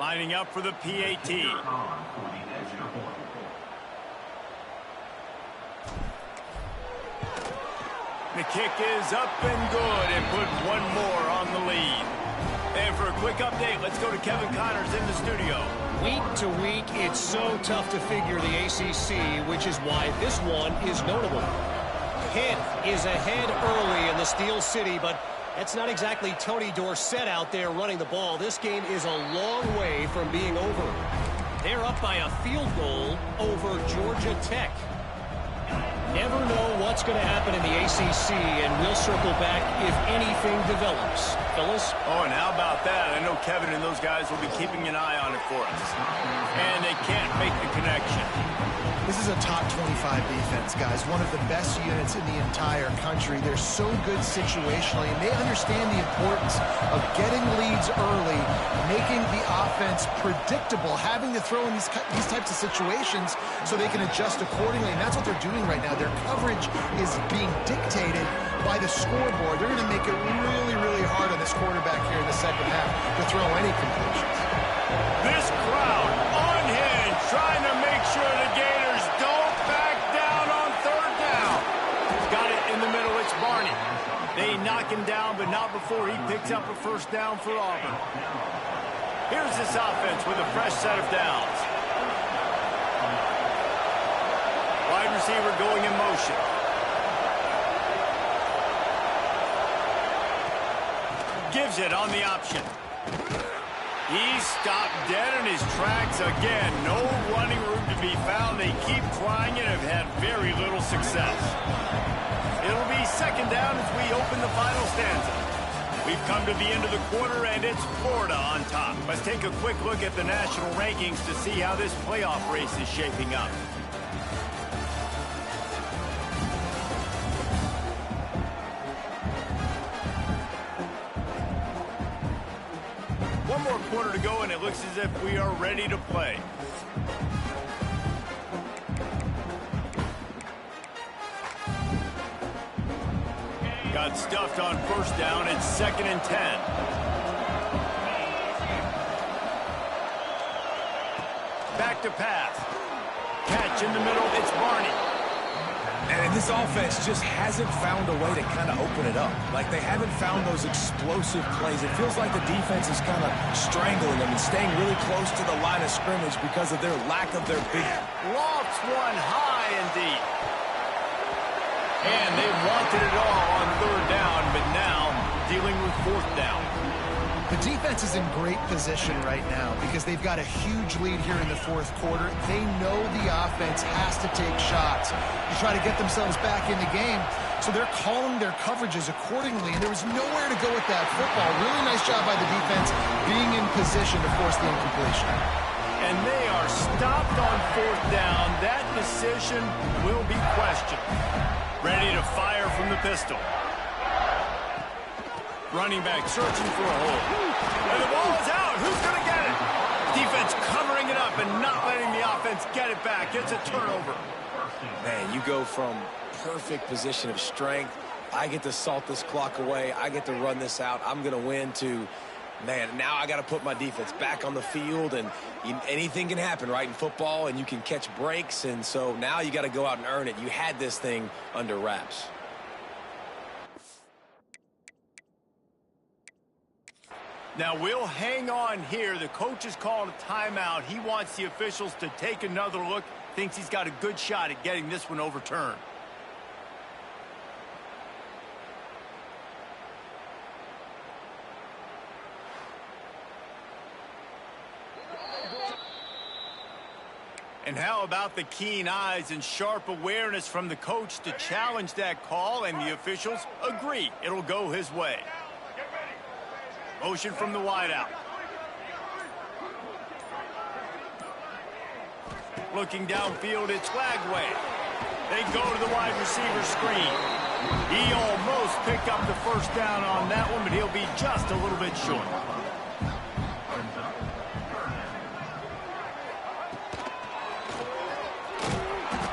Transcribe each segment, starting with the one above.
Lining up for the PAT. The kick is up and good and put one more on the lead. And for a quick update, let's go to Kevin Connors in the studio. Week to week, it's so tough to figure the ACC, which is why this one is notable. Pitt is ahead early in the Steel City, but that's not exactly Tony Dorsett out there running the ball. This game is a long way from being over. They're up by a field goal over Georgia Tech. Never know what's going to happen in the ACC, and we'll circle back if anything develops. Phyllis? Oh, and how about that? I know Kevin and those guys will be keeping an eye on it for us. And they can't make the connection. This is a top 25 defense, guys. One of the best units in the entire country. They're so good situationally, and they understand the importance of getting leads early, making the offense predictable, having to throw in these types of situations so they can adjust accordingly. And that's what they're doing right now. Their coverage is being dictated by the scoreboard. They're going to make it really, really hard on this quarterback here in the second half to throw any completions. This crowd unhinged, trying to make sure the Gators don't back down on third down. Got it in the middle. It's Barney. They knock him down, but not before he picks up a first down for Auburn. Here's this offense with a fresh set of downs. Wide receiver going in motion. Gives it on the option. He stopped dead in his tracks again. No running room to be found. They keep trying and have had very little success. It'll be second down as we open the final stanza. We've come to the end of the quarter, and it's Florida on top. Let's take a quick look at the national rankings to see how this playoff race is shaping up. One more quarter to go, and it looks as if we are ready to play. Got stuffed on first down. It's 2nd and 10. Back to pass. Catch in the middle. It's Barney. And this offense just hasn't found a way to kind of open it up. Like, they haven't found those explosive plays. It feels like the defense is kind of strangling them and staying really close to the line of scrimmage because of their lack of their big. Lofts one high and deep. And they wanted it all on third down, but now dealing with fourth down. The defense is in great position right now because they've got a huge lead here in the fourth quarter. They know the offense has to take shots to try to get themselves back in the game. So they're calling their coverages accordingly, and there was nowhere to go with that football. Really nice job by the defense being in position to force the incompletion. And they are stopped on fourth down. That decision will be questioned. Ready to fire from the pistol. Running back searching for a hole. And the ball is out. Who's going to get it? Defense covering it up and not letting the offense get it back. It's a turnover. Man, you go from perfect position of strength. I get to salt this clock away. I get to run this out. I'm going to win to, man, now I got to put my defense back on the field. And anything can happen, right, in football. And you can catch breaks. And so now you got to go out and earn it. You had this thing under wraps. Now, we'll hang on here. The coach has called a timeout. He wants the officials to take another look. Thinks he's got a good shot at getting this one overturned. And how about the keen eyes and sharp awareness from the coach to challenge that call, and the officials agree it'll go his way. Motion from the wideout. Looking downfield, it's Lagway. They go to the wide receiver screen. He almost picked up the first down on that one, but he'll be just a little bit short.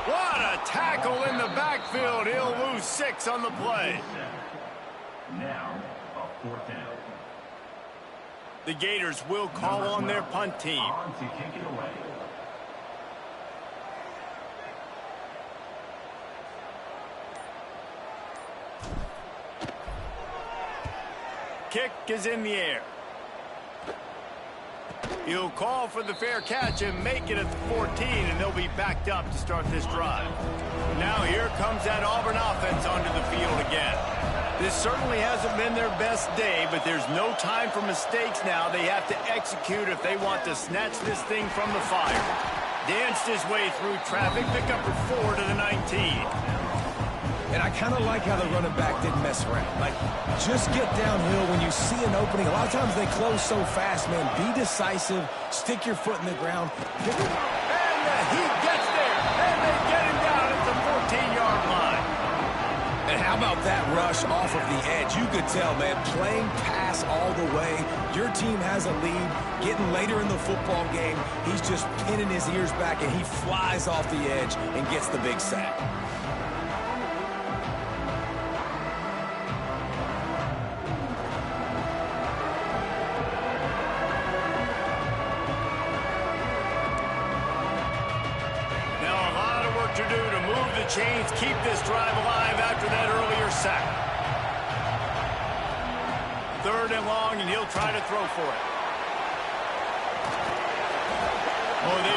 What a tackle in the backfield. He'll lose 6 on the play. Now, a 4th down. The Gators will call on their punt team. Kick is in the air. He'll call for the fair catch and make it at the 14, and they'll be backed up to start this drive. Now here comes that Auburn offense onto the field again. This certainly hasn't been their best day, but there's no time for mistakes now. They have to execute if they want to snatch this thing from the fire. Danced his way through traffic, pickup for 4 to the 19. And I kind of like how the running back didn't mess around. Like, just get downhill when you see an opening. A lot of times they close so fast, man. Be decisive. Stick your foot in the ground. And he gets there. And they get him down at the 14-yard line. And how about that rush off of the edge? You could tell, man, playing pass all the way. Your team has a lead. Getting later in the football game, he's just pinning his ears back, and he flies off the edge and gets the big sack. To do to move the chains, keep this drive alive after that earlier sack. 3rd and long, and he'll try to throw for it. Oh, they